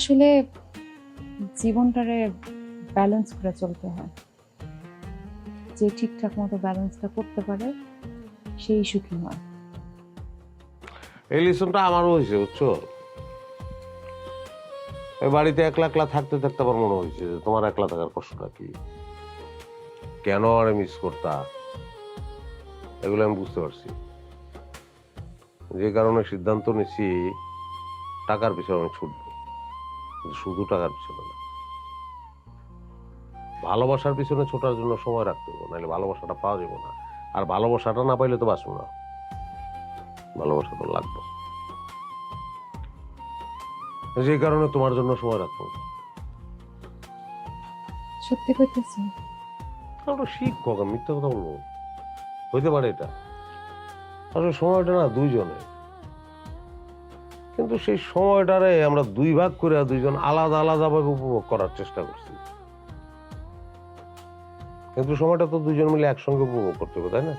আসলে জীবনটারে ব্যালেন্স করে চলতে হয়। যে ঠিকঠাক মতো ব্যালেন্সটা করতে পারে সেই সুখী হয়। এই লিসনটা আমারও হয়েছে, বুঝছো? এই বাড়িতে একলা একলা থাকতে থাকতে আমার মনে হয়েছে যে তোমার একলা থাকার কষ্টটা কি, কেন আরে মিস করতা, এগুলো আমি বুঝতে পারছি। যে কারণে সিদ্ধান্ত নিছি টাকার পিছনে আমি ছুটবো, কিন্তু শুধু টাকার পিছনে না, ভালোবাসার পিছনে ছোটার জন্য সময় রাখতে হবে, নাহলে ভালোবাসাটা পাওয়া যাবে না। আর ভালোবাসাটা না পাইলে তো বাঁচবো না, ভালোবাসা তো লাগবে। যে কারণে তোমার জন্য সময় রাখবো। সত্যি কইতেছি? আমরা শিক্ষক, আমি মিথ্যা কথা বলবো? হইতে পারে এটা, আসলে সময়টা না দুইজনে, কিন্তু সেই সময়টারে আমরা দুই ভাগ করে দুইজন আলাদা আলাদা ভাবে উপভোগ করার চেষ্টা করছি, কিন্তু সময়টা তো দুইজন মিলে একসঙ্গে উপভোগ করতে হবে, তাই না?